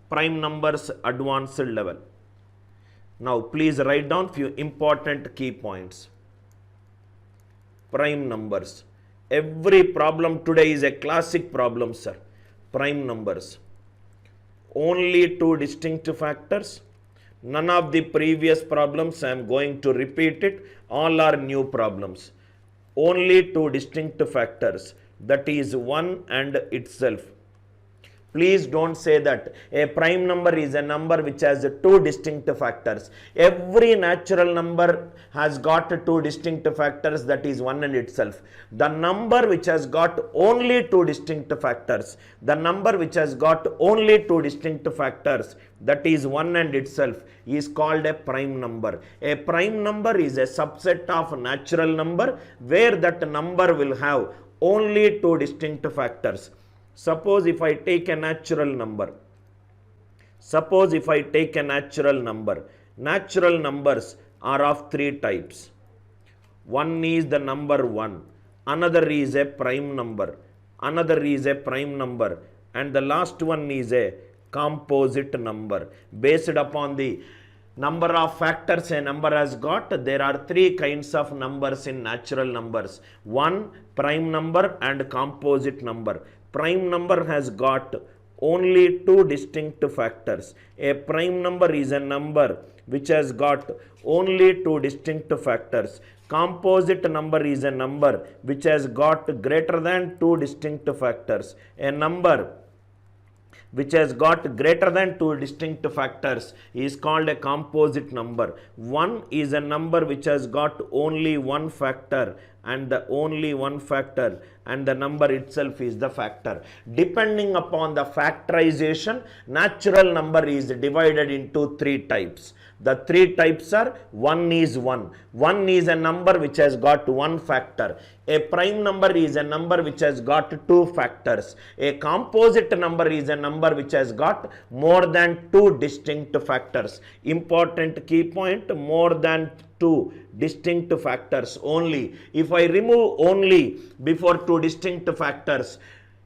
prime numbers advanced level. Now please write down few important key points. Prime numbers. Every problem today is a classic problem, sir. Prime numbers. Only two distinct factors. None of the previous problems I am going to repeat it. All are new problems. Only two distinct factors. That is 1 and itself. Please don't say that a prime number is a number which has two distinct factors. Every natural number has got two distinct factors, that is 1 and itself. The number which has got only two distinct factors, the number which has got only two distinct factors, that is 1 and itself, is called a prime number. A prime number is a subset of natural number where that number will have only two distinct factors. Suppose if I take a natural number, natural numbers are of three types. One is the number 1, another is a prime number, and the last one is a composite number. Based upon the number of factors a number has got, there are three kinds of numbers in natural numbers. One, prime number and composite number. Prime number has got only two distinct factors. A prime number is a number which has got only two distinct factors. Composite number is a number which has got greater than two distinct factors. A number which has got greater than two distinct factors is called a composite number. 1 is a number which has got only one factor, and the only one factor, and the number itself is the factor. Depending upon the factorization, natural number is divided into three types. The three types are: 1 is 1. 1 is a number which has got one factor. A prime number is a number which has got two factors. A composite number is a number which has got more than two distinct factors. Important key point: more than two distinct factors only. If I remove only before two distinct factors,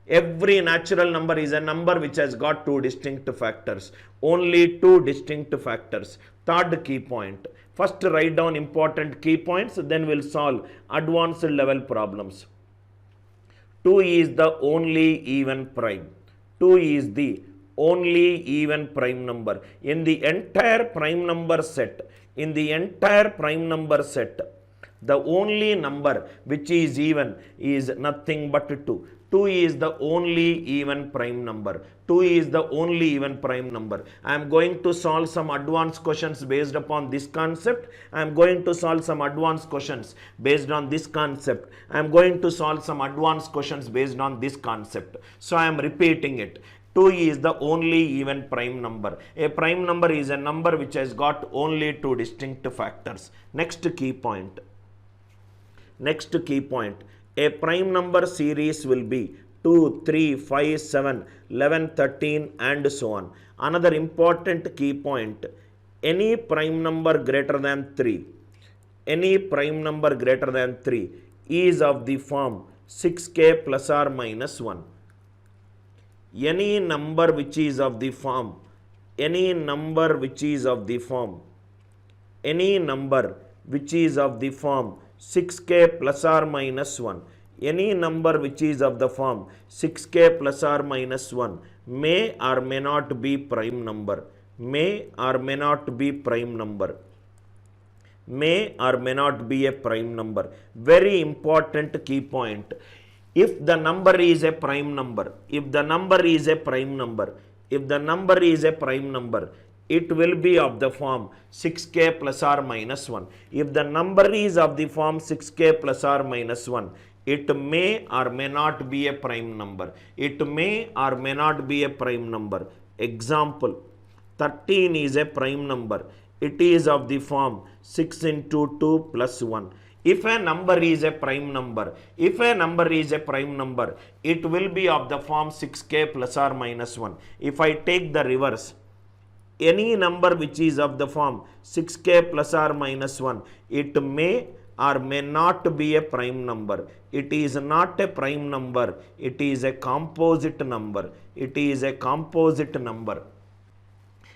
every natural number is a number which has got two distinct factors. Only two distinct factors. Third key point. First write down important key points, then we'll solve advanced level problems. 2 is the only even prime. 2 is the only even prime number. In the entire prime number set, the only number which is even is nothing but 2. 2 is the only even prime number. 2 is the only even prime number. I am going to solve some advanced questions based upon this concept. I am going to solve some advanced questions based on this concept. I am going to solve some advanced questions based on this concept. So I am repeating it. 2 is the only even prime number. A prime number is a number which has got only two distinct factors. Next key point. A prime number series will be 2, 3, 5, 7, 11, 13 and so on. Another important key point: any prime number greater than 3, is of the form 6k plus or minus 1. Any number which is of the form 6k plus or minus 1, any number which is of the form 6k plus or minus 1 may or may not be prime number. May or may not be a prime number. Very important key point. If the number is a prime number, it will be of the form 6k plus or minus 1. If the number is of the form 6k plus or minus 1, it may or may not be a prime number. Example: 13 is a prime number. It is of the form 6 into 2 plus 1. If a number is a prime number, it will be of the form 6k plus or minus 1. If I take the reverse, any number which is of the form 6k plus or minus 1, it may or may not be a prime number. It is not a prime number. It is a composite number.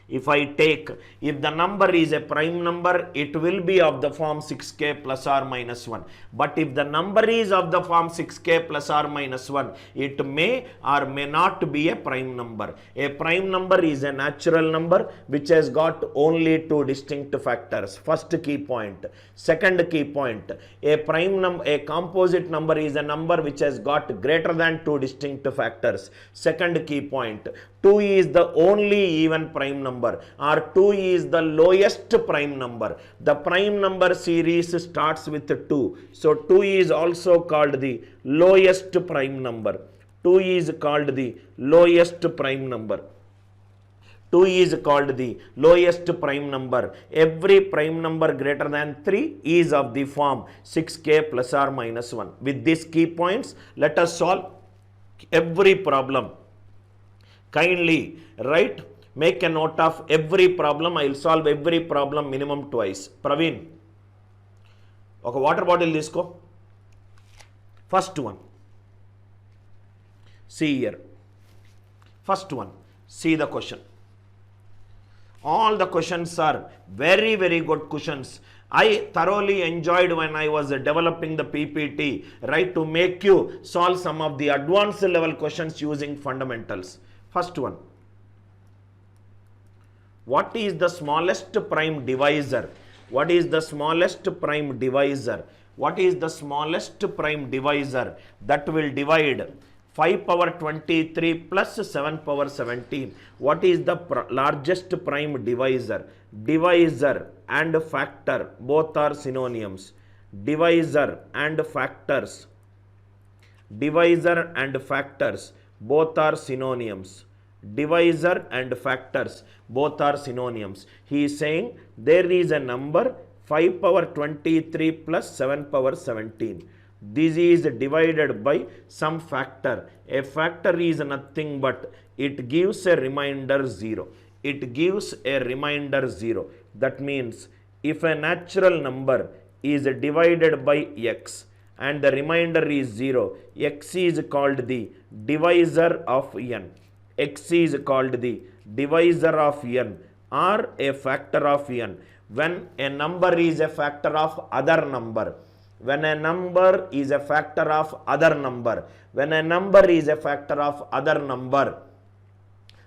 If I take, if the number is a prime number, it will be of the form 6k plus or minus 1. But if the number is of the form 6k plus or minus 1, it may or may not be a prime number. A prime number is a natural number which has got only two distinct factors. First key point. Second key point. A prime number, a composite number is a number which has got greater than two distinct factors. Second key point. 2 is the only even prime number, or 2 is the lowest prime number. The prime number series starts with 2. So 2 is also called the lowest prime number. 2 is called the lowest prime number. 2 is called the lowest prime number. Every prime number greater than 3 is of the form 6k plus or minus 1. With these key points, let us solve every problem. Kindly make a note of every problem. I will solve every problem minimum twice. Praveen, okay, water bottle తీసుకో. First one. See here. First one. See the question. All the questions are very, very good questions. I thoroughly enjoyed when I was developing the PPT, to make you solve some of the advanced level questions using fundamentals. First one. What is the smallest prime divisor? What is the smallest prime divisor? What is the smallest prime divisor that will divide 5 power 23 plus 7 power 17? What is the largest prime divisor? Divisor and factor both are synonyms. Divisor and factors. Divisor and factors both are synonyms. Divisor and factors both are synonyms. He is saying there is a number 5 power 23 plus 7 power 17. This is divided by some factor. A factor is nothing but it gives a remainder 0. It gives a remainder 0. That means if a natural number is divided by x and the remainder is 0, x is called the divisor of n. X is called the divisor of n or a factor of n. When a number is a factor of other number, when a number is a factor of other number, when a number is a factor of other number,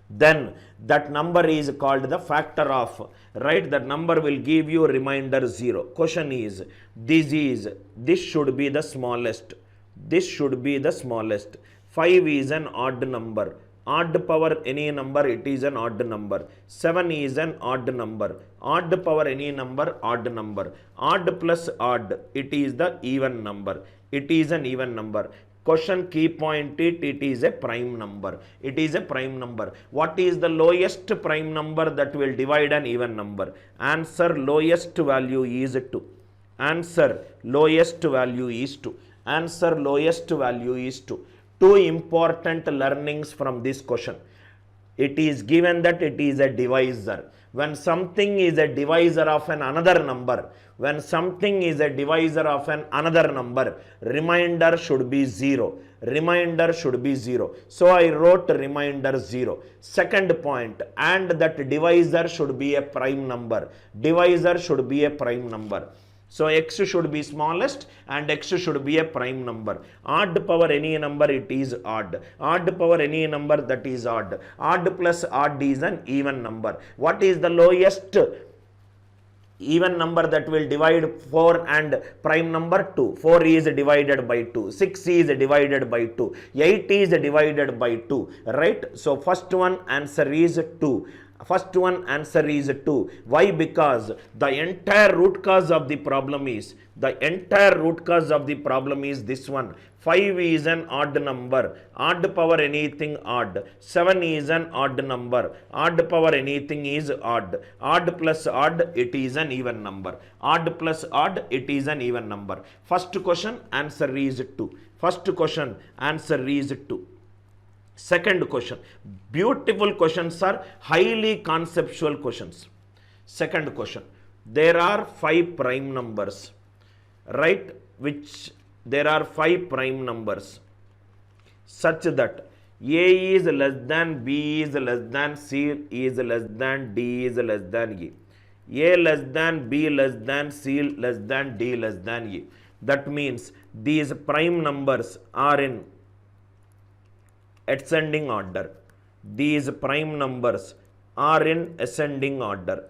then that number is called the factor of, that number will give you remainder 0. Question is, this should be the smallest. This should be the smallest. 5 is an odd number. Odd power any number, it is an odd number. 7 is an odd number. Odd power any number, odd number. Odd plus odd, it is the even number. It is an even number. Question key point it is a prime number. It is a prime number. What is the lowest prime number that will divide an even number? Answer, lowest value is 2. Answer, lowest value is 2. Answer, lowest value is 2. Two important learnings from this question. It is given that it is a divisor. When something is a divisor of another number, when something is a divisor of another number, remainder should be 0. Remainder should be 0. So I wrote remainder 0. Second point, and that divisor should be a prime number. Divisor should be a prime number. So x should be smallest and x should be a prime number. Odd power any number, it is odd. Odd power any number, that is odd. Odd plus odd is an even number. What is the lowest even number that will divide 4 and prime number? 2. 4 is divided by 2. 6 is divided by 2. 8 is divided by 2. So first one answer is 2. First one answer is 2. Why? Because the entire root cause of the problem is, this one. 5 is an odd number. Odd power anything odd. 7 is an odd number. Odd power anything is odd. Odd plus odd, it is an even number. Odd plus odd, it is an even number. First question answer is 2. First question answer is 2. Second question. Beautiful questions are highly conceptual questions. Second question. There are 5 prime numbers, which there are 5 prime numbers such that A is less than, B is less than, C is less than, D is less than E. A less than, B less than, C less than, D less than E. That means these prime numbers are in ascending order. These prime numbers are in ascending order.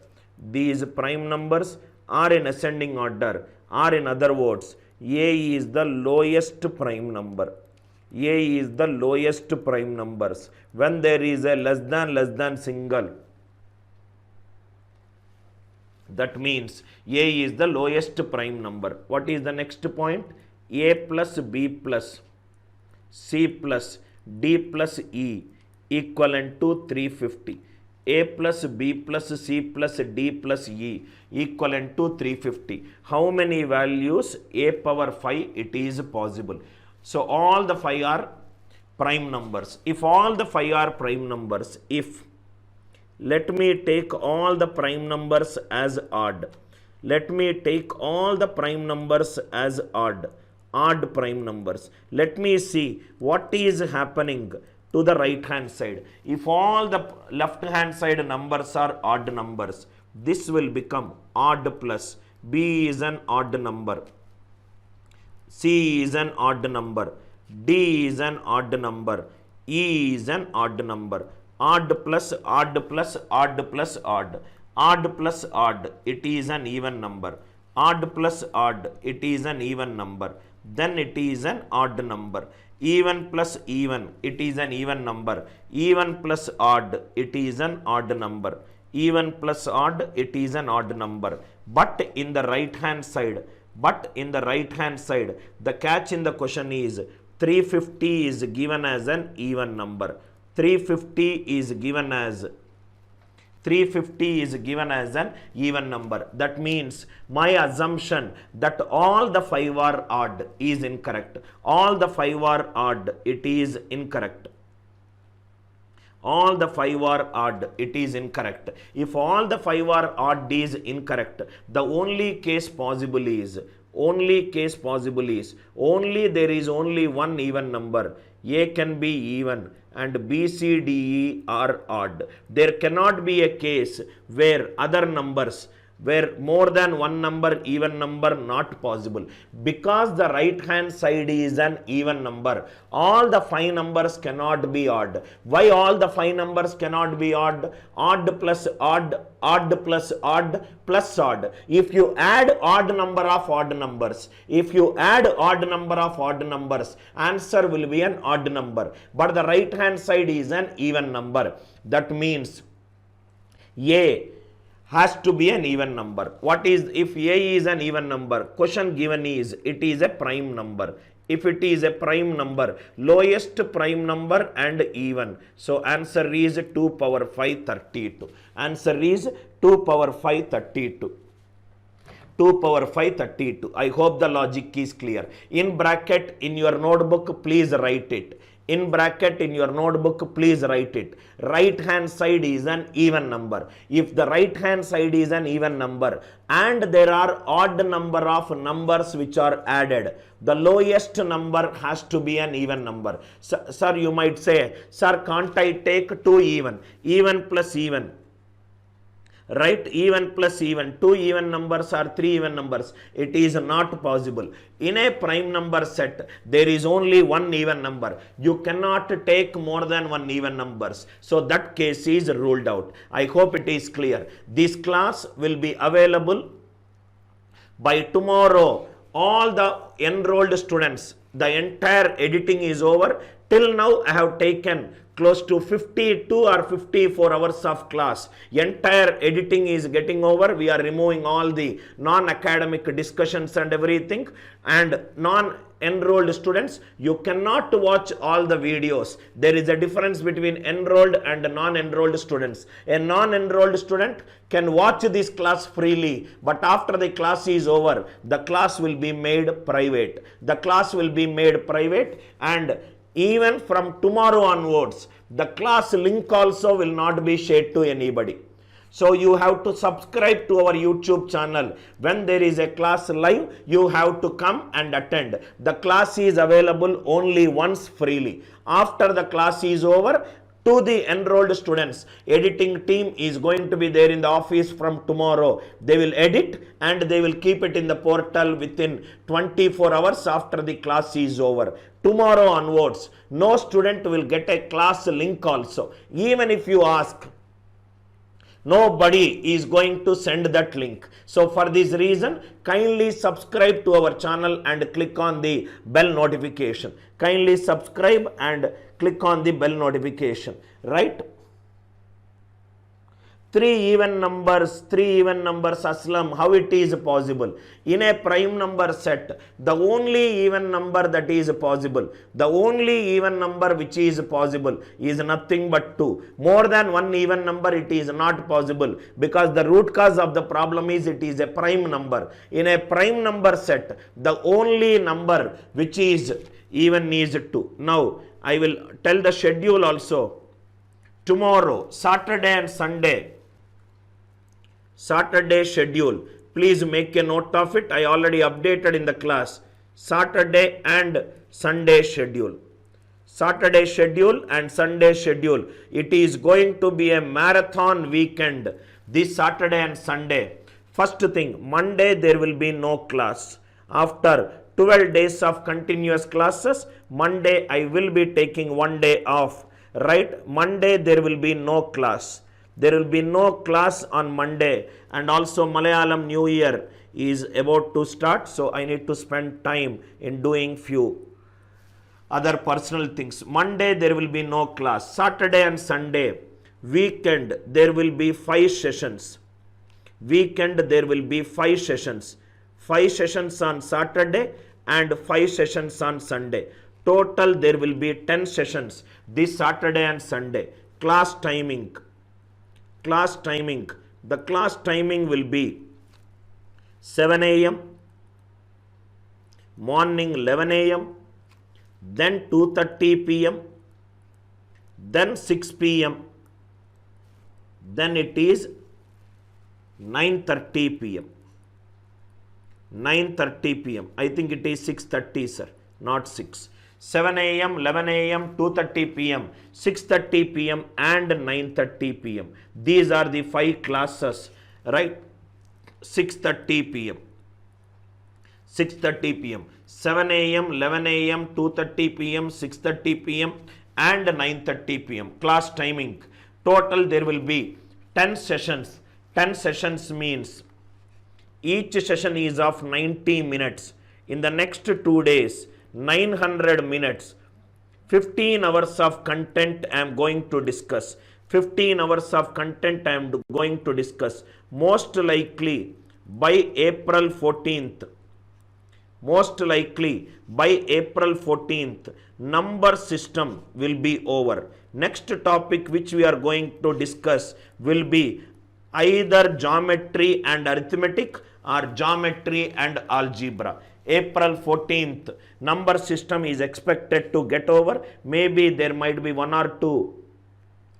These prime numbers are in ascending order, or in other words, A is the lowest prime number. A is the lowest prime numbers. When there is a less than single, that means A is the lowest prime number. What is the next point? A plus B plus C plus D plus E equivalent to 350. A plus B plus C plus D plus E equivalent to 350. How many values? A power 5 it is possible. So all the 5 are prime numbers. If all the 5 are prime numbers, let me take all the prime numbers as odd. Let me take all the prime numbers as odd prime numbers. Let me see what is happening to the right hand side. If all the left hand side numbers are odd numbers, this will become odd plus. B is an odd number. C is an odd number. D is an odd number. E is an odd number. Odd plus odd plus odd plus odd. Odd plus odd, it is an even number. Odd plus odd, it is an even number. Then it is an odd number. Even plus even, it is an even number. Even plus odd, it is an odd number. Even plus odd, it is an odd number. But in the right hand side, the catch in the question is 350 is given as an even number. 350 is given as an even number. That means my assumption that all the 5 are odd is incorrect. All the 5 are odd, it is incorrect. All the 5 are odd, it is incorrect. If all the 5 are odd is incorrect, the only case possible is only there is only one even number. A can be even and B, C, D, E are odd. There cannot be a case where other numbers, where more than one number, even number, not possible. Because the right hand side is an even number, all the 5 numbers cannot be odd. Why all the 5 numbers cannot be odd? Odd plus odd, odd plus odd plus odd. If you add odd number of odd numbers, answer will be an odd number. But the right hand side is an even number. That means A has to be an even number. What is, if A is an even number, question given is it is a prime number. If it is a prime number, lowest prime number and even. So answer is 2 power 5 32. Answer is 2 power 5 32. 2 power 5 32. I hope the logic is clear. In bracket in your notebook, please write it. In bracket in your notebook, please write it. Right hand side is an even number. If the right hand side is an even number and there are odd number of numbers which are added, the lowest number has to be an even number. Sir, you might say, sir, can't I take 2 even? Even plus even. Right? Even plus even. 2 even numbers or 3 even numbers. It is not possible. In a prime number set, there is only one even number. You cannot take more than one even numbers. So that case is ruled out. I hope it is clear. This class will be available by tomorrow. All the enrolled students, the entire editing is over. Till now, I have taken close to 52 or 54 hours of class. Entire editing is getting over. We are removing all the non-academic discussions and everything. And non-enrolled students, you cannot watch all the videos. There is a difference between enrolled and non-enrolled students. A non-enrolled student can watch this class freely, but after the class is over, the class will be made private. The class will be made private, and even from tomorrow onwards, the class link also will not be shared to anybody. So you have to subscribe to our YouTube channel. When there is a class live, you have to come and attend. The class is available only once freely. After the class is over, to the enrolled students, editing team is going to be there in the office from tomorrow. They will edit and they will keep it in the portal within 24 hours after the class is over. Tomorrow onwards, no student will get a class link also. Even if you ask, nobody is going to send that link. So for this reason, kindly subscribe to our channel and click on the bell notification. Kindly subscribe and click on the bell notification, right? 3 even numbers, Aslam, how it is possible? In a prime number set, the only even number that is possible, the only even number which is possible is nothing but 2. More than one even number, it is not possible, because the root cause of the problem is it is a prime number. In a prime number set, the only number which is even is 2. Now, I will tell the schedule also. Tomorrow, Saturday and Sunday, Saturday schedule. Please make a note of it. I already updated in the class. Saturday and Sunday schedule. Saturday schedule and Sunday schedule. It is going to be a marathon weekend this Saturday and Sunday. First thing, Monday there will be no class. After 12 days of continuous classes, Monday I will be taking 1 day off. Right? Monday there will be no class. There will be no class on Monday, and also Malayalam New Year is about to start, so I need to spend time in doing few other personal things. Monday there will be no class. Saturday and Sunday, weekend, there will be 5 sessions. Weekend there will be 5 sessions. 5 sessions on Saturday and 5 sessions on Sunday. Total there will be 10 sessions this Saturday and Sunday. Class timing. The class timing will be 7 a.m., morning 11 a.m., then 2:30 p.m., then 6 p.m., then it is 9:30 p.m. 9:30 p.m. I think it is 6:30, sir, not 6. 7 a.m., 11 a.m., 2:30 p.m., 6:30 p.m. and 9:30 p.m. These are the 5 classes, right? 6:30 p.m. 6:30 p.m. 7 a.m., 11 a.m., 2:30 p.m., 6:30 p.m. and 9:30 p.m. Class timing. Total there will be 10 sessions. 10 sessions means each session is of 90 minutes. In the next 2 days, 900 minutes, 15 hours of content I am going to discuss. 15 hours of content I am going to discuss. Most likely by April 14th. Most likely by April 14th, number system will be over. Next topic which we are going to discuss will be either geometry and arithmetic or geometry and algebra. April 14th, number system is expected to get over. Maybe there might be 1 or 2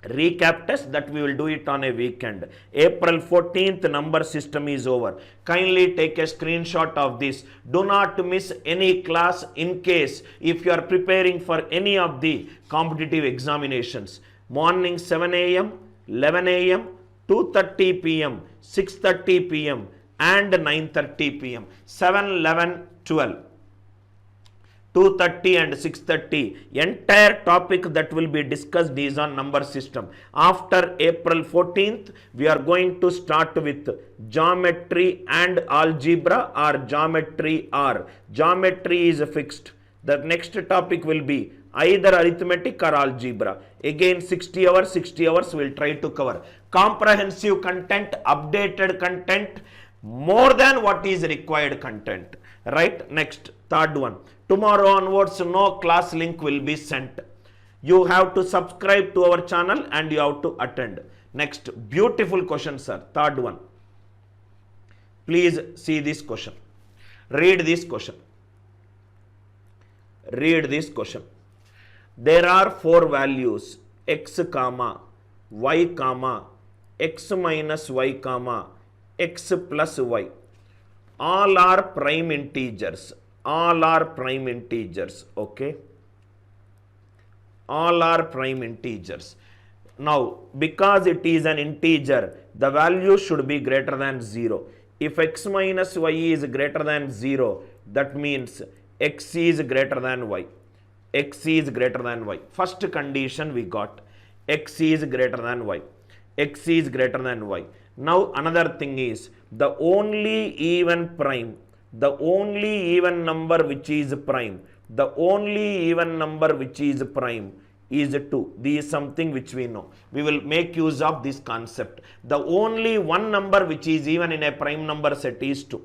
recap tests that we will do it on a weekend. April 14th, number system is over. Kindly take a screenshot of this. Do not miss any class in case if you are preparing for any of the competitive examinations. Morning 7 a.m., 11 a.m., 2:30 p.m., 6:30 p.m. and 9:30 p.m. 7, 11, 12. 2:30 and 6:30. Entire topic that will be discussed is on number system. After April 14th, we are going to start with geometry and algebra or geometry or. Geometry is fixed. The next topic will be either arithmetic or algebra. Again 60 hours we will try to cover. Comprehensive content, updated content, more than what is required content. Right? Next, third one. Tomorrow onwards, no class link will be sent. You have to subscribe to our channel and you have to attend. Next, beautiful question, sir. Third one. Please see this question. Read this question. Read this question. There are 4 values, x, y, x minus y comma x plus y. All are prime integers. All are prime integers. Okay. All are prime integers. Now, because it is an integer, the value should be greater than 0. If x minus y is greater than 0, that means x is greater than y. X is greater than y. First condition we got. X is greater than y. X is greater than y. Now, another thing is, the only even number which is prime is 2. This is something which we know. We will make use of this concept. The only one number which is even in a prime number set is 2.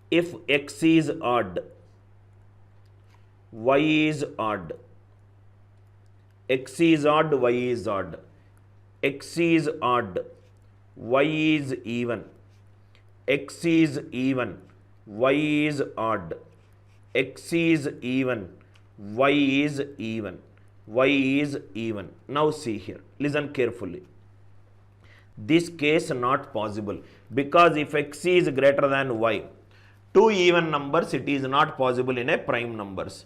If x is odd, y is odd. X is odd, y is odd. X is odd, y is even. X is even, y is odd. X is even, y is even. Y is even. Now see here, listen carefully. This case not possible, because if x is greater than y, two even numbers, it is not possible in a prime numbers.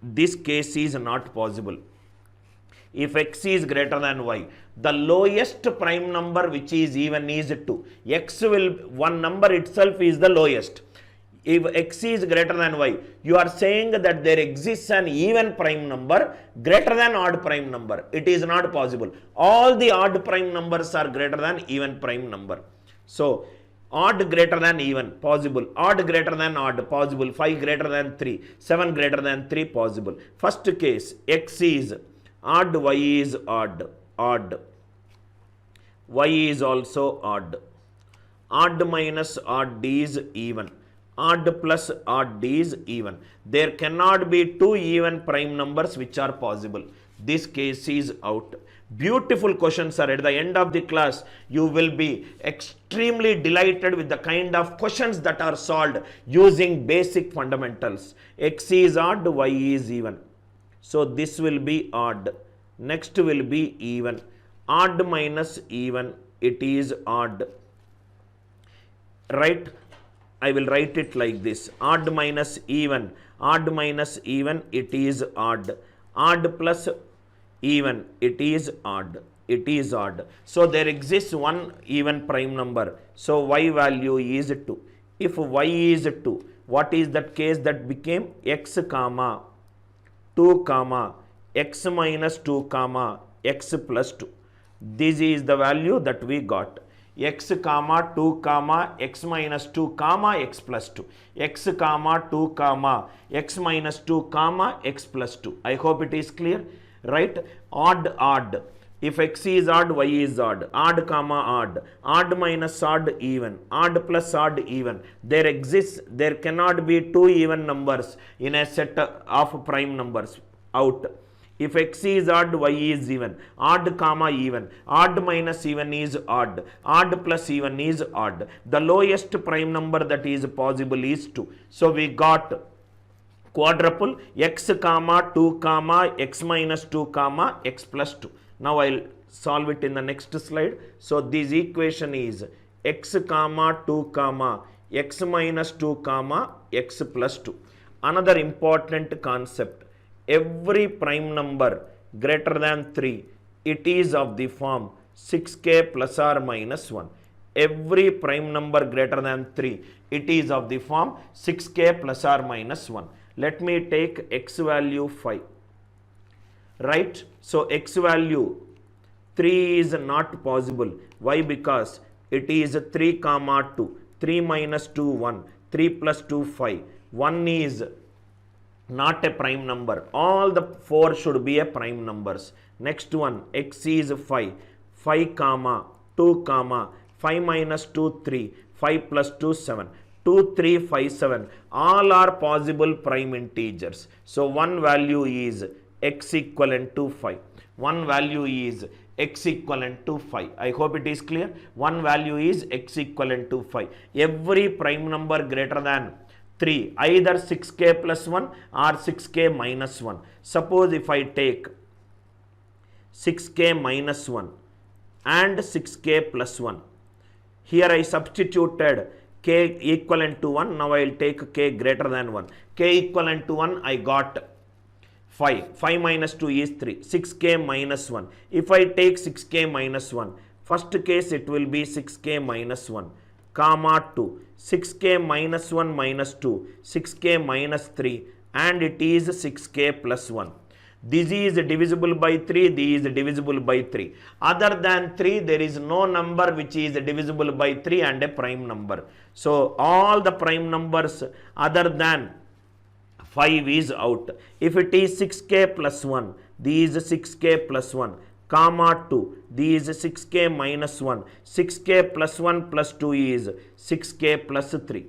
This case is not possible. If x is greater than y, the lowest prime number which is even is 2. One number itself is the lowest. If x is greater than y, you are saying that there exists an even prime number greater than odd prime number. It is not possible. All the odd prime numbers are greater than even prime number. So, odd greater than even, possible. Odd greater than odd, possible. 5 greater than 3, 7 greater than 3, possible. First case, x is odd, y is odd, odd. Y is also odd. Odd minus odd is even. Odd plus odd is even. There cannot be two even prime numbers which are possible. This case is out. Beautiful questions are at the end of the class. You will be extremely delighted with the kind of questions that are solved using basic fundamentals. X is odd, y is even. So this will be odd. Next will be even. Odd minus even, it is odd. Right? I will write it like this. Odd minus even, it is odd. Odd plus even, it is odd. It is odd. So there exists one even prime number. So y value is 2. If y is 2, what is that case that became? X comma 2 comma x minus 2 comma x plus 2. This is the value that we got. X comma 2 comma x minus 2 comma x plus 2. X comma 2 comma x minus 2 comma x plus 2. I hope it is clear. Right? Odd, odd. If x is odd, y is odd. Odd comma odd. Odd minus odd, even. Odd plus odd, even. There cannot be two even numbers in a set of prime numbers. Out. If x is odd, y is even. Odd comma even. Odd minus even is odd. Odd plus even is odd. The lowest prime number that is possible is 2. So we got quadruple x comma 2 comma x minus 2 comma x plus 2. Now I'll solve it in the next slide. So this equation is x comma 2 comma x minus 2 comma x plus 2. Another important concept. Every prime number greater than 3, it is of the form 6k plus or minus 1. Every prime number greater than 3, it is of the form 6k plus or minus 1. Let me take x value 5. Right? So x value 3 is not possible. Why? Because it is 3 comma 2. 3 minus 2, 1. 3 plus 2, 5. 1 is not a prime number. All the 4 should be a prime numbers. Next one, x is 5. 5 comma 2 comma 5 minus 2, 3. 5 plus 2, 7. 2, 3, 5, 7. All are possible prime integers. So one value is x equivalent to 5. One value is x equivalent to 5. I hope it is clear. One value is x equivalent to 5. Every prime number greater than 3, either 6k plus 1 or 6k minus 1. Suppose if I take 6k minus 1, and 6k plus 1. Here I substituted k equivalent to 1. Now I will take k greater than 1. K equivalent to 1, I got 5. 5 minus 2 is 3. 6k minus 1. If I take 6k minus 1, first case it will be 6k minus 1, comma 2. 6k minus 1 minus 2. 6k minus 3, and it is 6k plus 1. This is divisible by 3, this is divisible by 3. Other than 3, there is no number which is divisible by 3 and a prime number. So all the prime numbers other than 5 is out. If it is 6k plus 1, this is 6k plus 1, comma 2, this is 6k minus 1. 6k plus 1 plus 2 is 6k plus 3.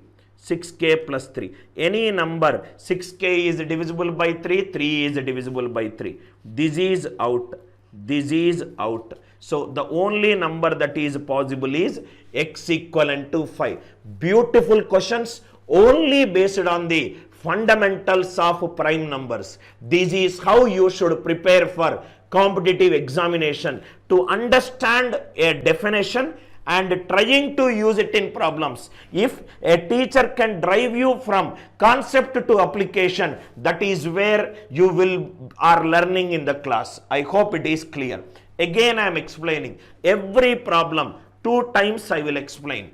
6k plus 3. Any number 6k is divisible by 3, 3 is divisible by 3. This is out. This is out. So the only number that is possible is x equivalent to 5. Beautiful questions only based on the fundamentals of prime numbers. This is how you should prepare for competitive examination, to understand a definition and trying to use it in problems. If a teacher can drive you from concept to application, that is where you are learning in the class. I hope it is clear. Again I am explaining every problem 2 times. I will explain.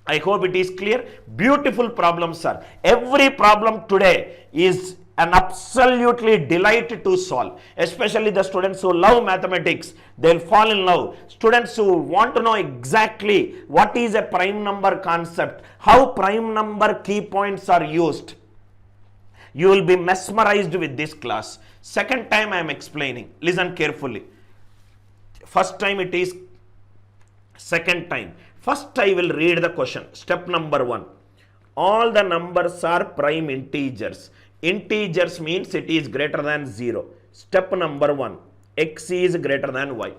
I hope it is clear. Beautiful problems, sir. Every problem today is an absolutely delight to solve, especially the students who love mathematics. They'll fall in love. Students who want to know exactly what is a prime number concept, how prime number key points are used, you will be mesmerized with this class. Second time I am explaining. Listen carefully. First time it is, second time. First I will read the question. Step number 1. All the numbers are prime integers. Integers means it is greater than 0. Step number 1. X is greater than y.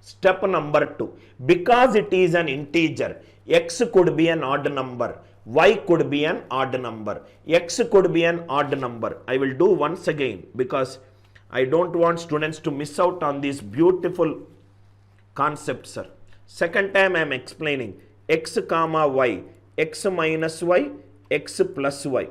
Step number 2. Because it is an integer, x could be an odd number, y could be an odd number, x could be an odd number. I will do once again because I don't want students to miss out on this beautiful concept, sir. Second time I am explaining x comma y, x minus y, x plus y.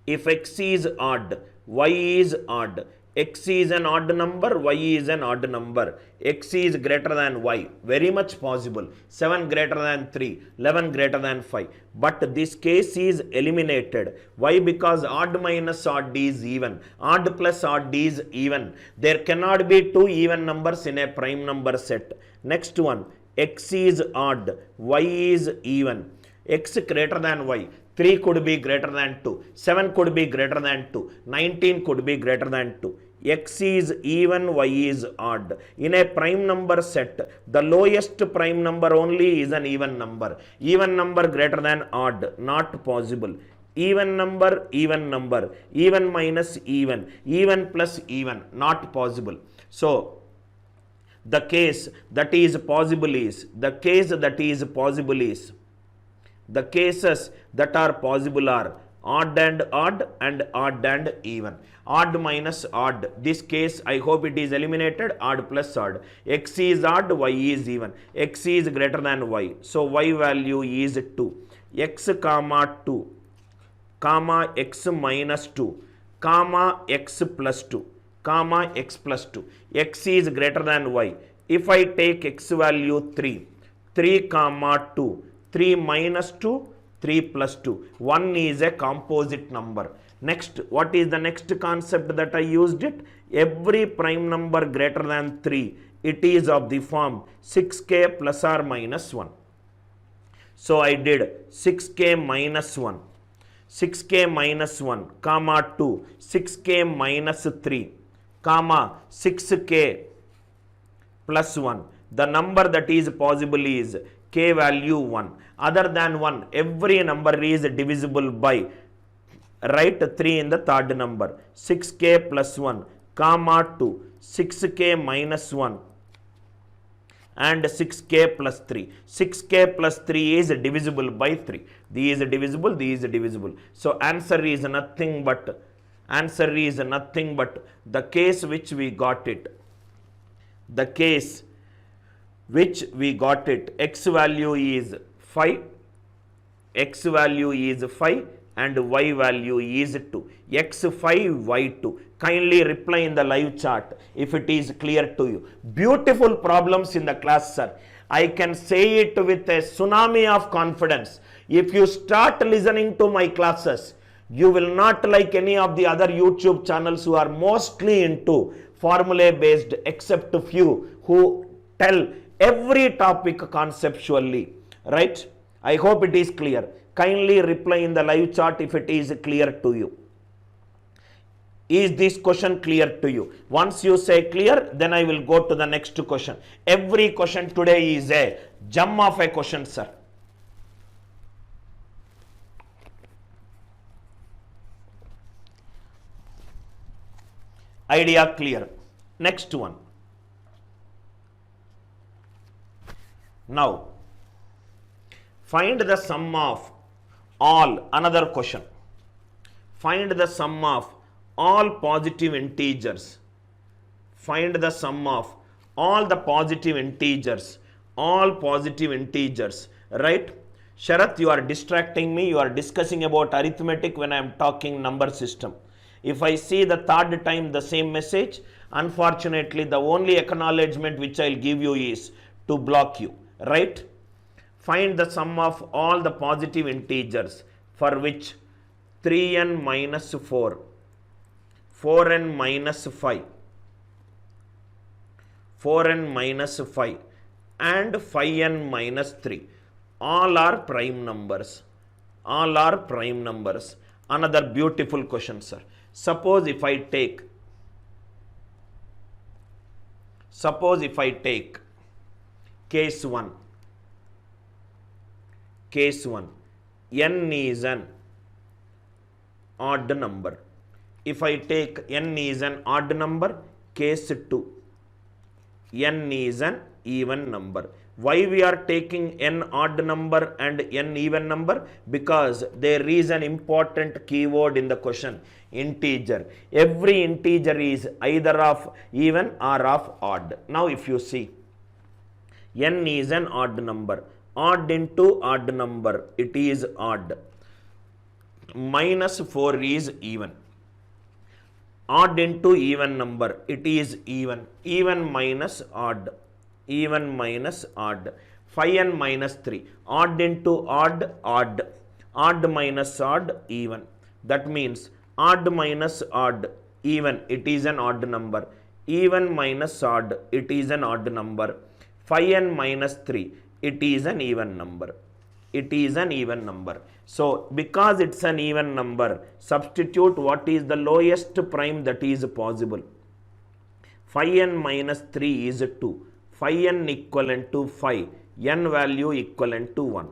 If x is odd, y is odd, x is an odd number, y is an odd number, x is greater than y, very much possible. 7 greater than 3, 11 greater than 5. But this case is eliminated. Why? Because odd minus odd is even, odd plus odd is even. There cannot be 2 even numbers in a prime number set. Next one, x is odd, y is even, x greater than y. 3 could be greater than 2, 7 could be greater than 2, 19 could be greater than 2. X is even, y is odd. In a prime number set, the lowest prime number only is an even number. Even number greater than odd, not possible. Even number, even minus even plus even, not possible. So the case that is possible is, the cases that are possible are odd and odd and odd and even. Odd minus odd. This case I hope it is eliminated. Odd plus odd. X is odd, y is even. X is greater than y. So y value is 2. X comma 2, comma x minus 2, comma x plus 2, comma x plus 2. X is greater than y. If I take x value 3, 3 comma 2, 3 minus 2, 3 plus 2. 1 is a composite number. Next, what is the next concept that I used it? Every prime number greater than 3, it is of the form 6k plus or minus 1. So I did 6k minus 1, 6k minus 1, comma 2, 6k minus 3, comma 6k plus 1. The number that is possible is k value 1. Other than 1, every number is divisible by, write 3 in the third number. 6k plus 1, comma 2, 6k minus 1 and 6k plus 3. 6k plus 3 is divisible by 3. These is divisible, these is divisible. So answer is nothing but the case which we got it. The case which we got it, x value is 5, x value is 5 and y value is 2, x5, y2. Kindly reply in the live chat if it is clear to you. Beautiful problems in the class, sir. I can say it with a tsunami of confidence. If you start listening to my classes, you will not like any of the other YouTube channels who are mostly into formulae based, except a few who tell every topic conceptually, right? I hope it is clear. Kindly reply in the live chat if it is clear to you. Is this question clear to you? Once you say clear, then I will go to the next question. Every question today is a gem of a question, sir. Idea clear. Next one. Now, find the sum of all, another question. Find the sum of all positive integers. Find the sum of all the positive integers. All positive integers, right? Sharath, you are distracting me. You are discussing about arithmetic when I am talking number system. If I see the third time the same message, unfortunately, the only acknowledgement which I will give you is to block you, right? Find the sum of all the positive integers for which 3n minus 4, 4n minus 5, 4n minus 5 and 5n minus 3. All are prime numbers. All are prime numbers. Another beautiful question, sir. Suppose if I take case 1, n is an odd number. If I take n is an odd number, case 2, n is an even number. Why we are taking n odd number and n even number? Because there is an important keyword in the question, integer. Every integer is either of even or of odd. Now if you see, n is an odd number. Odd into odd number, it is odd. Minus 4 is even. Odd into even number, it is even. Even minus odd. Even minus odd. 5n minus 3. Odd into odd, odd. Odd minus odd, even. That means odd minus odd, even, it is an odd number. Even minus odd, it is an odd number. 5n minus 3, it is an even number. It is an even number. So, because it's an even number, substitute what is the lowest prime that is possible. 5n minus 3 is 2. 5n equivalent to 5. N value equivalent to 1.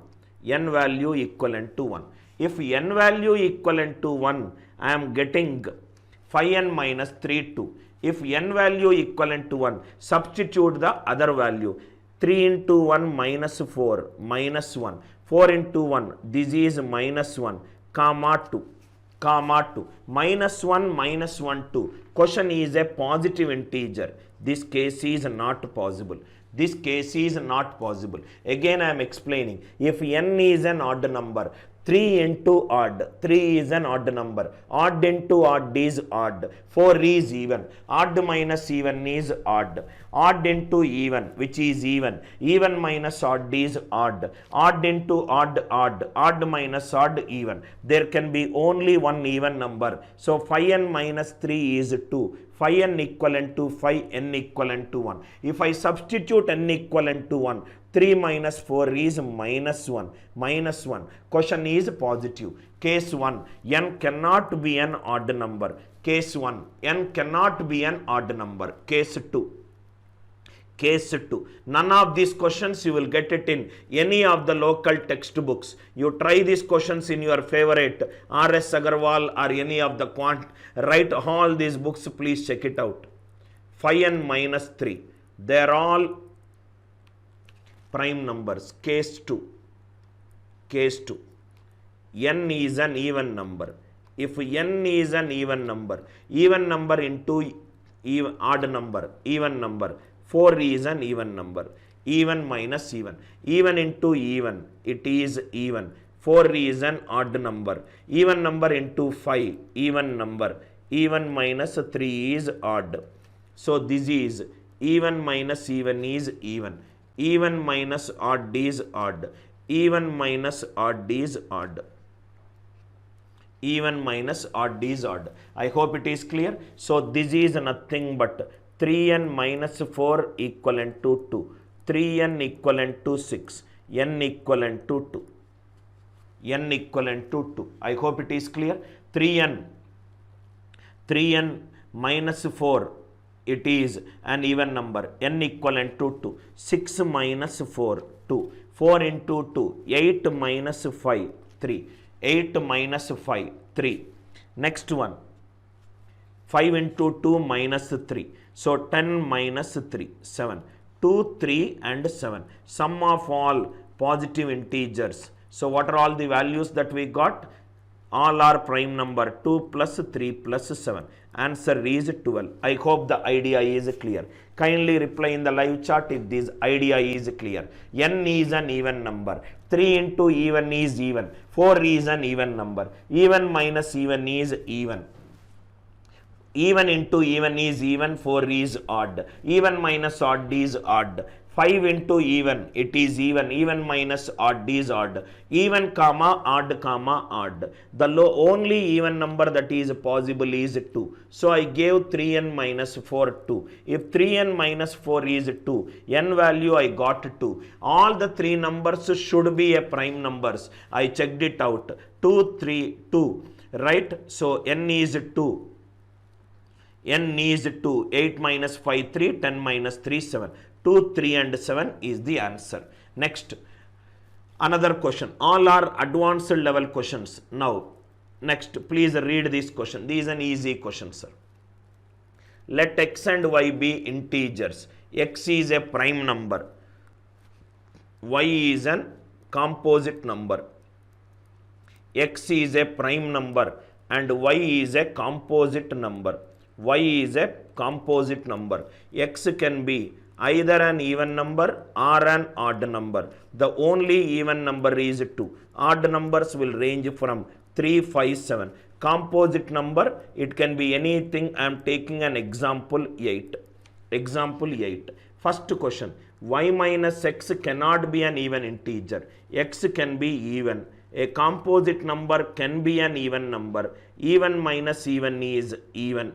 N value equivalent to 1. If n value equivalent to 1, I am getting 5n minus 3, 2. If n value equivalent to 1, substitute the other value. 3 into 1 minus 4, minus 1. 4 into 1, this is minus 1, comma 2, comma 2. Minus 1, minus 1, 2. Question is a positive integer. This case is not possible. This case is not possible. Again I am explaining. If n is an odd number, 3 into odd, 3 is an odd number. Odd into odd is odd. 4 is even. Odd minus even is odd. Odd into even, which is even. Even minus odd is odd. Odd into odd, odd. Odd minus odd, even. There can be only one even number. So 5n minus 3 is 2. 5n equivalent to 5, n equivalent to 1. If I substitute n equivalent to 1, 3 minus 4 is minus 1. Minus 1. Question is positive. Case 1. N cannot be an odd number. Case 1. N cannot be an odd number. Case 2. Case 2. None of these questions you will get it in any of the local textbooks. You try these questions in your favorite R.S. Agarwal or any of the quant. Write all these books, please check it out. 5n minus 3. They are all prime numbers. Case 2. Case 2. N is an even number. If n is an even number into even, odd number, even number, 4 is an even number. even minus even. Even into even, it is even. 4 is an odd number. Even number into 5, even number. Even minus 3 is odd. So this is even minus even is even. Even minus odd is odd. Even minus odd is odd. Even minus odd is odd. I hope it is clear. So this is nothing but 3n minus 4 equivalent to 2. 3n equivalent to 6. n equivalent to 2. n equivalent to 2. I hope it is clear. 3n minus 4, it is an even number. n equivalent to 2. 6 minus 4, 2. 4 into 2, 8 minus 5, 3. 8 minus 5, 3. Next one, 5 into 2 minus 3. So 10 minus 3, 7. 2, 3 and 7. Sum of all positive integers. So what are all the values that we got? All are prime number. 2 plus 3 plus 7. Answer is 12. I hope the idea is clear. Kindly reply in the live chat if this idea is clear. N is an even number. 3 into even is even. 4 is an even number. Even minus even is even. Even into even is even. 4 is odd. Even minus odd is odd. 5 into even, it is even. Even minus odd is odd. Even comma odd. The only even number that is possible is 2. So I gave 3n minus 4 2. If 3n minus 4 is 2, n value I got 2. All the three numbers should be a prime numbers. I checked it out. 2, 3, 2. Right? So n is 2. N is 2. 8 minus 5, 3. 10 minus 3, 7. 2, 3 and 7 is the answer. Next, another question. All are advanced level questions. Now, next, please read this question. This is an easy question, sir. Let x and y be integers. X is a prime number. Y is an composite number. X is a prime number and y is a composite number. Y is a composite number. X can be either an even number or an odd number. The only even number is 2. Odd numbers will range from 3, 5, 7. Composite number, it can be anything. I am taking an example 8. Example 8. First question. Y minus x cannot be an even integer. X can be even. A composite number can be an even number. Even minus even is even.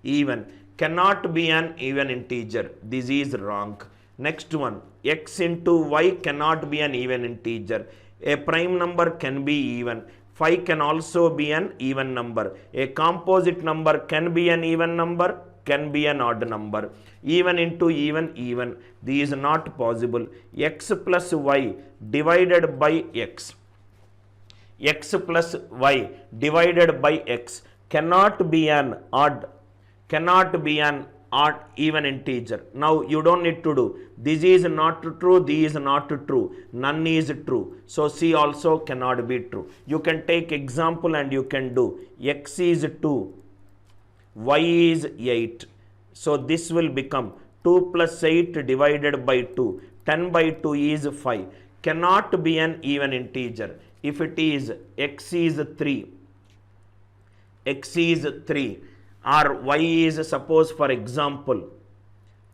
Even cannot be an even integer. This is wrong. Next one, x into y cannot be an even integer. A prime number can be even. 5 can also be an even number. A composite number can be an even number, can be an odd number. Even into even, even. This is not possible. X plus y divided by x. X plus y divided by x cannot be an odd even integer. Now you don't need to do. This is not true, this is not true. None is true. So C also cannot be true. You can take example and you can do. X is 2, y is 8. So this will become 2 plus 8 divided by 2. 10 by 2 is 5. Cannot be an even integer. If it is x is 3, x is 3. Or y is, suppose for example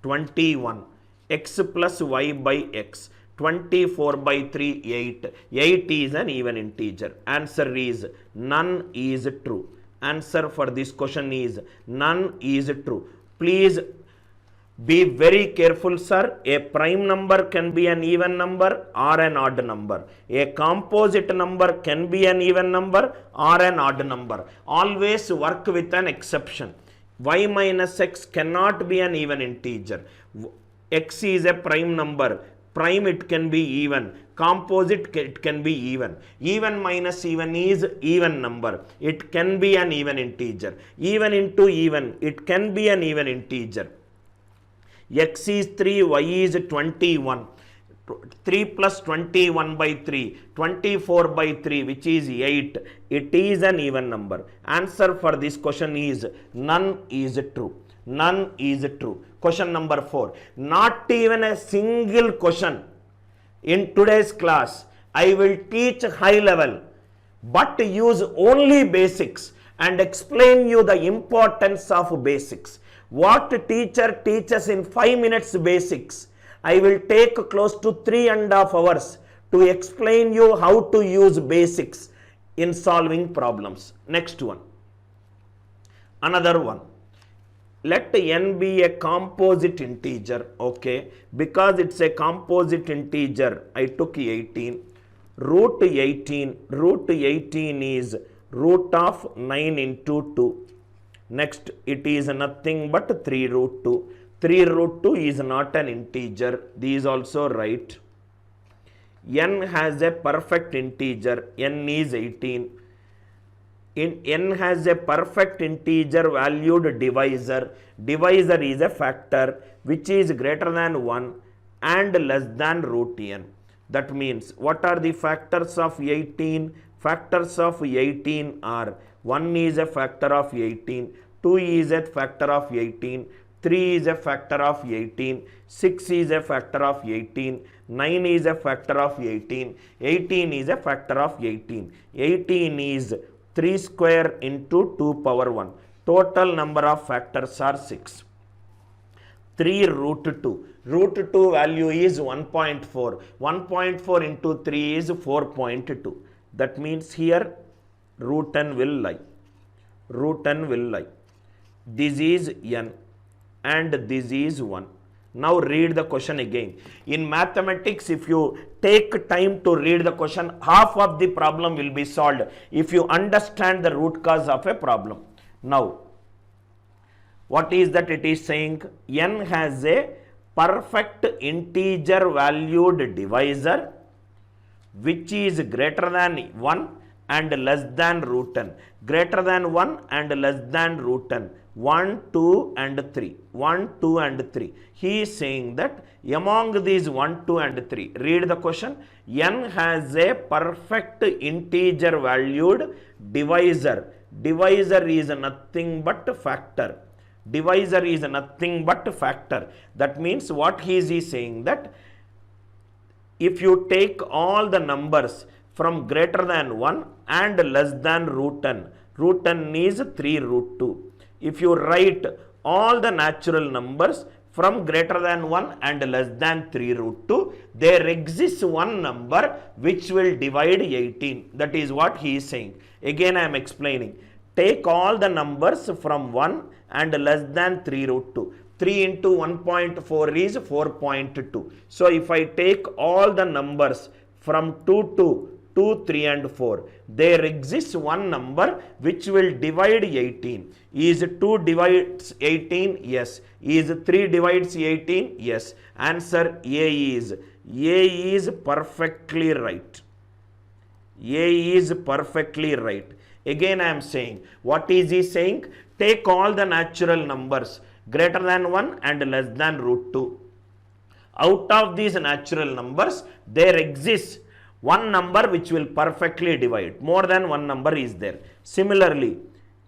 21, x plus y by x, 24 by 3, 8. 8 is an even integer. Answer is none is true. Answer for this question is none is true. Please be very careful, sir. A prime number can be an even number or an odd number. A composite number can be an even number or an odd number. Always work with an exception. Y minus x cannot be an even integer. X is a prime number. Prime, it can be even. Composite, it can be even. Even minus even is even number. It can be an even integer. Even into even, it can be an even integer. X is 3, y is 21. 3 plus 21 by 3, 24 by 3, which is 8. It is an even number. Answer for this question is none is true. None is true. Question number 4. Not even a single question in today's class. I will teach high level, but use only basics and explain you the importance of basics. What teacher teaches in 5 minutes basics, I will take close to 3.5 hours to explain you how to use basics in solving problems. Next one. Another one. Let n be a composite integer, okay. Because it's a composite integer, I took 18. Root 18 is root of 9 into 2. Next, it is nothing but 3 root 2. 3 root 2 is not an integer. These also right. N has a perfect integer. N is 18. N has a perfect integer valued divisor. Divisor is a factor which is greater than 1 and less than root n. That means, what are the factors of 18? Factors of 18 are 1 is a factor of 18, 2 is a factor of 18, 3 is a factor of 18, 6 is a factor of 18, 9 is a factor of 18, 18 is a factor of 18. 18 is 3 square into 2 power 1. Total number of factors are 6. 3 root 2. Root 2 value is 1.4. 1.4 into 3 is 4.2. That means here root n will lie. Root n will lie. This is n and this is 1. Now read the question again. In mathematics, if you take time to read the question, half of the problem will be solved if you understand the root cause of a problem. Now, what is that it is saying? N has a perfect integer valued divisor which is greater than 1 and less than root n. Greater than 1 and less than root n. 1, 2 and 3. 1, 2 and 3. He is saying that among these 1, 2 and 3, read the question. N has a perfect integer valued divisor. Divisor is nothing but factor. Divisor is nothing but factor. That means what he is saying that if you take all the numbers from greater than 1 and less than root n is 3 root 2. If you write all the natural numbers from greater than 1 and less than 3 root 2, there exists one number which will divide 18. That is what he is saying. Again I am explaining. Take all the numbers from 1 and less than 3 root 2. 3 into 1.4 is 4.2. So if I take all the numbers from 2 to 2, 3 and 4, there exists one number which will divide 18. Is 2 divides 18? Yes. Is 3 divides 18? Yes. Answer A is perfectly right. A is perfectly right. Again I am saying, what is he saying? Take all the natural numbers greater than 1 and less than root 2. Out of these natural numbers, there exists one number which will perfectly divide. More than one number is there. Similarly,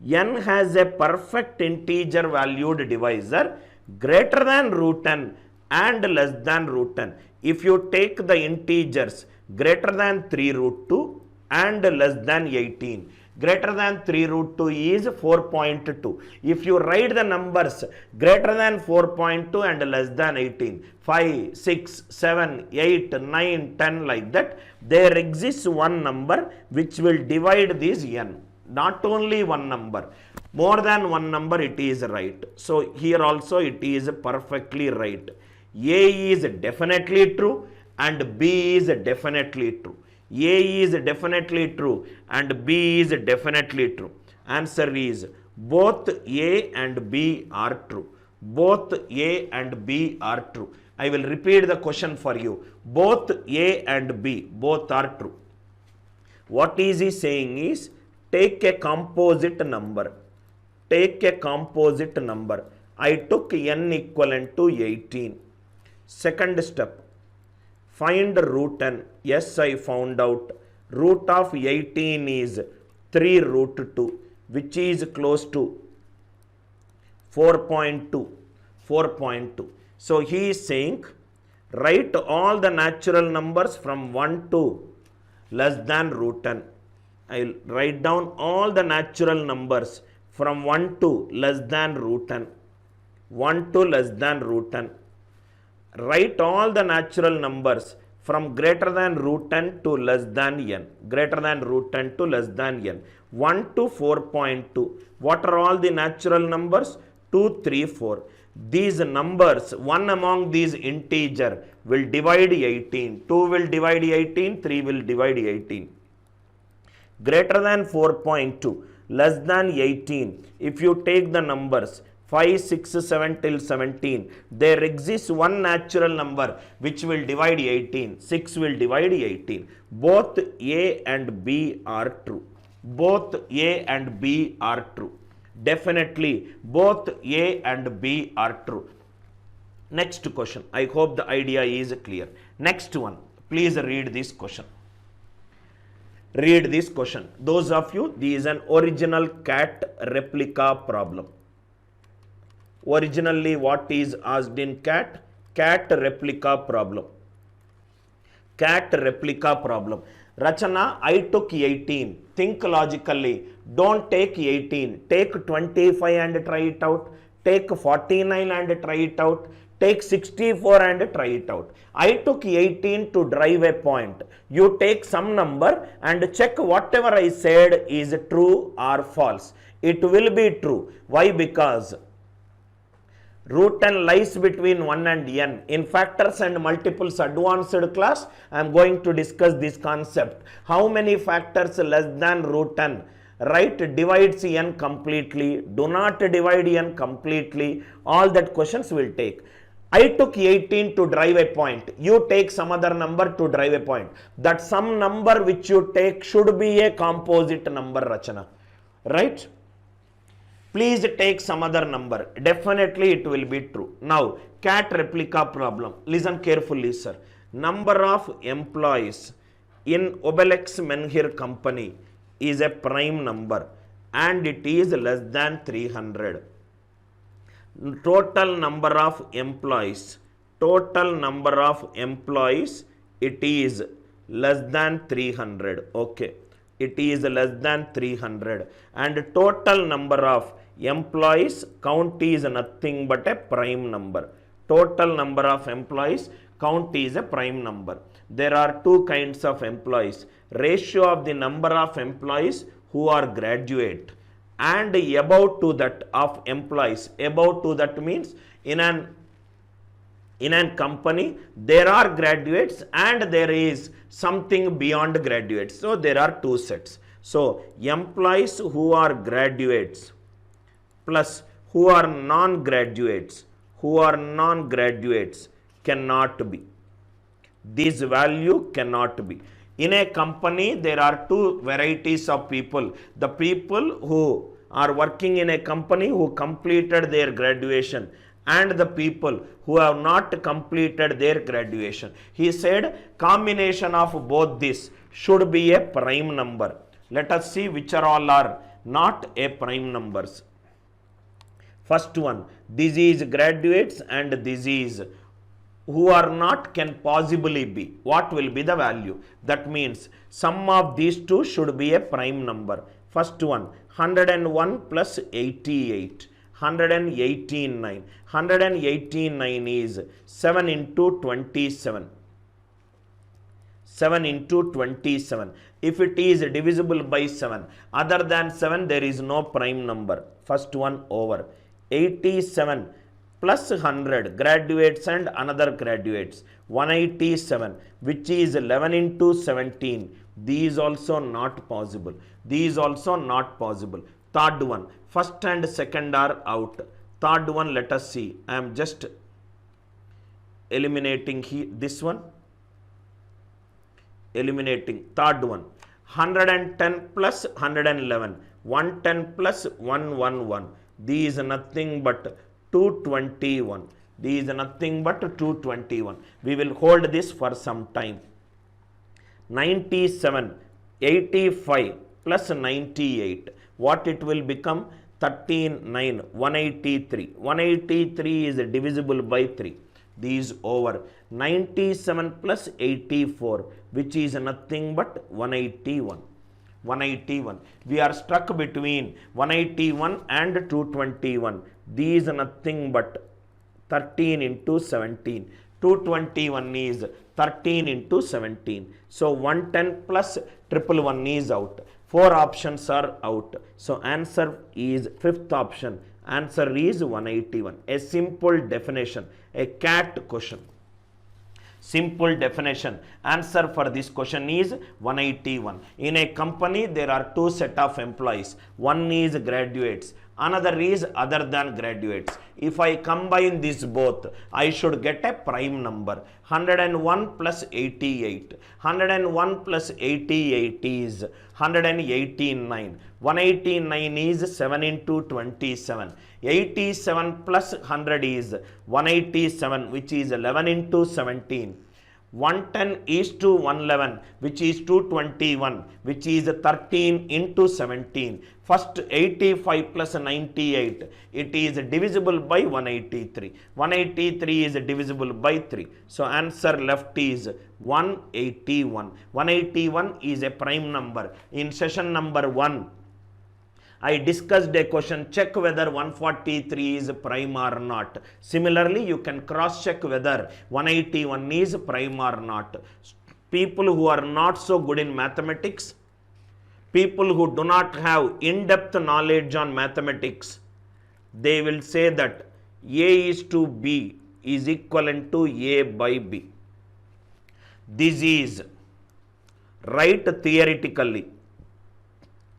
n has a perfect integer valued divisor greater than root n and less than root n. If you take the integers greater than 3 root 2 and less than 18, greater than 3 root 2 is 4.2. If you write the numbers greater than 4.2 and less than 18, 5, 6, 7, 8, 9, 10 like that, there exists one number which will divide this n. Not only one number, more than one number it is right. So here also it is perfectly right. A is definitely true and B is definitely true. A is definitely true and B is definitely true. Answer is both A and B are true. Both A and B are true. I will repeat the question for you. Both A and B, both are true. What is he saying is, take a composite number. Take a composite number. I took n equivalent to 18. Second step. Find root n. Yes, I found out. Root of 18 is 3 root 2, which is close to 4.2. 4.2. So he is saying, write all the natural numbers from 1 to less than root 10. I will write down all the natural numbers from 1 to less than root 10. 1 to less than root 10. Write all the natural numbers from greater than root 10 to less than n. Greater than root 10 to less than n. 1 to 4.2. What are all the natural numbers? 2, 3, 4. These numbers, one among these integer will divide 18. 2 will divide 18, 3 will divide 18. Greater than 4.2, less than 18. If you take the numbers 5, 6, 7 till 17, there exists one natural number which will divide 18. 6 will divide 18. Both A and B are true. Both A and B are true. Definitely both A and B are true. Next question. I hope the idea is clear. Next one. Please read this question. Read this question. Those of you, this is an original cat replica problem. Originally what is asked in cat? Cat replica problem. Cat replica problem. Rachana, I took 18. Think logically. Don't take 18. Take 25 and try it out. Take 49 and try it out. Take 64 and try it out. I took 18 to drive a point. You take some number and check whatever I said is true or false. It will be true. Why? Because root 10 lies between 1 and n. In factors and multiples advanced class, I am going to discuss this concept. How many factors less than root 10? Right, divides n completely, do not divide n completely. All that questions will take. I took 18 to drive a point. You take some other number to drive a point. That some number which you take should be a composite number, Rachana. Right? Please take some other number. Definitely it will be true. Now, cat replica problem. Listen carefully, sir. Number of employees in Obelix Menhir company is a prime number and it is less than 300. Total number of employees. Total number of employees, it is less than 300. Okay. It is less than 300. And total number of employees count is nothing but a prime number. Total number of employees count is a prime number. There are two kinds of employees. Ratio of the number of employees who are graduate and about to that of employees. About to that means in an company there are graduates and there is something beyond graduates. So there are two sets. So employees who are graduates plus who are non-graduates, cannot be. This value cannot be. In a company, there are two varieties of people. The people who are working in a company who completed their graduation and the people who have not completed their graduation. He said combination of both this should be a prime number. Let us see which are all are not a prime numbers. First one, this is graduates and this is who are not can possibly be. What will be the value? That means sum of these two should be a prime number. First one, 101 plus 88. 189. 189 is 7 into 27. 7 into 27. If it is divisible by 7, other than 7, there is no prime number. First one over. 87 plus 100, graduates and another graduates. 187, which is 11 into 17. These also not possible. These also not possible. Third one, first and second are out. Third one, let us see. I am just eliminating this one. Eliminating. Third one, 110 plus 111. 110 plus 111. These is nothing but 221. These is nothing but 221. We will hold this for some time. 97, 85 plus 98. What it will become? 13, 9, 183. 183 is divisible by 3. These over 97 plus 84, which is nothing but 181. 181. We are stuck between 181 and 221. These nothing but 13 into 17. 221 is 13 into 17. So 110 plus 111 is out. 4 options are out. So answer is fifth option. Answer is 181. A simple definition. A cat question. Simple definition. Answer for this question is 181. In a company, there are two set of employees. One is graduates. Another is other than graduates. If I combine these both, I should get a prime number. 101 plus 88. 101 plus 88 is 189. 189 is 7 into 27. 87 plus 100 is 187, which is 11 into 17. 110 is to 111, which is 221, which is 13 into 17. First 85 plus 98, it is divisible by 183. 183 is divisible by 3. So answer left is 181. 181 is a prime number. In session number 1, I discussed a question, check whether 143 is prime or not. Similarly, you can cross check whether 181 is prime or not. People who are not so good in mathematics, people who do not have in-depth knowledge on mathematics, they will say that A is to B is equivalent to A by B. This is right theoretically.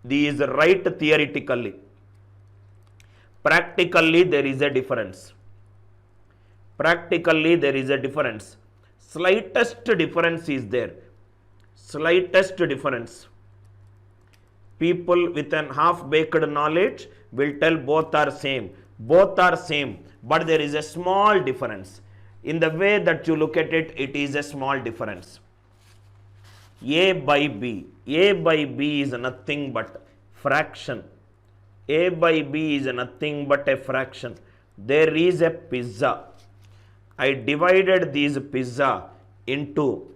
This is right theoretically. Practically, there is a difference. Practically, there is a difference. Slightest difference is there. Slightest difference. People with an half-baked knowledge will tell both are same. Both are same, but there is a small difference. In the way that you look at it, it is a small difference. A by B. A by B is nothing but fraction. A by B is nothing but a fraction. There is a pizza. I divided this pizza into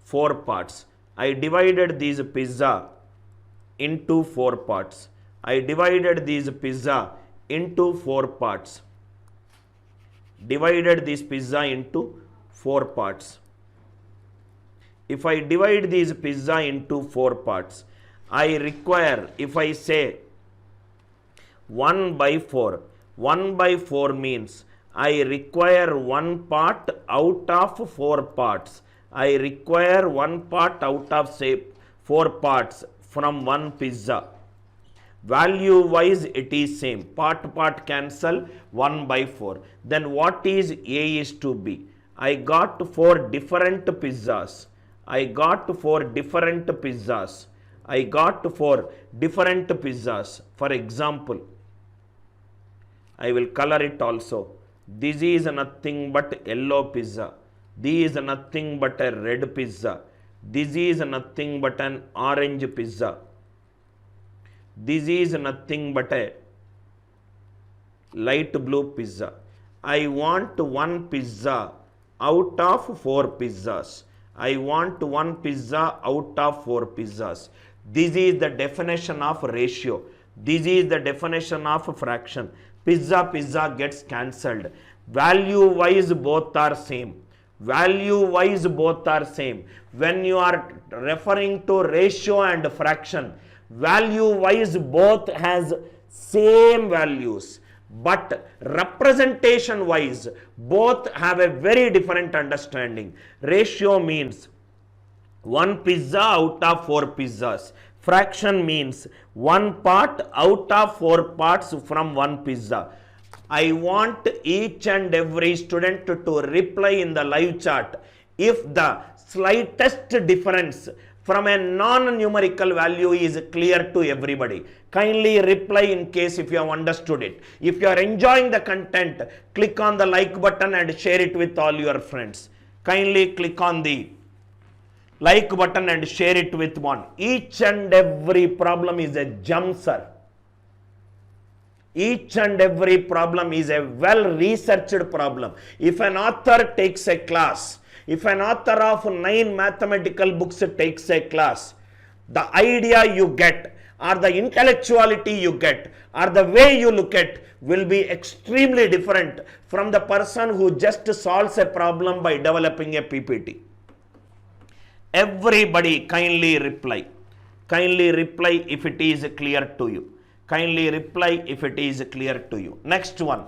4 parts. I divided this pizza into 4 parts. I divided this pizza into 4 parts. Divided this pizza into 4 parts. If I divide this pizza into 4 parts, I require, if I say 1 by 4, 1 by 4 means I require 1 part out of 4 parts. I require 1 part out of say 4 parts from 1 pizza. Value wise it is same. Part cancel 1 by 4. Then what is A is to B? I got 4 different pizzas. I got 4 different pizzas. I got 4 different pizzas. For example, I will color it also. This is nothing but yellow pizza. This is nothing but a red pizza. This is nothing but an orange pizza. This is nothing but a light blue pizza. I want 1 pizza out of 4 pizzas. I want 1 pizza out of 4 pizzas. This is the definition of ratio. This is the definition of fraction. Pizza gets cancelled. Value wise both are same. Value wise both are same. When you are referring to ratio and fraction, value wise both has same values. But representation wise, both have a very different understanding. Ratio means 1 pizza out of 4 pizzas. Fraction means 1 part out of 4 parts from 1 pizza. I want each and every student to reply in the live chat if the slightest difference from a non-numerical value is clear to everybody. Kindly reply in case if you have understood it. If you are enjoying the content, click on the like button and share it with all your friends. Kindly click on the like button and share it with one. Each and every problem is a gem, sir. Each and every problem is a well-researched problem. If an author takes a class, if an author of 9 mathematical books takes a class, the idea you get, or the intellectuality you get, or the way you look at will be extremely different from the person who just solves a problem by developing a PPT. Everybody kindly reply. Kindly reply if it is clear to you. Kindly reply if it is clear to you. Next one.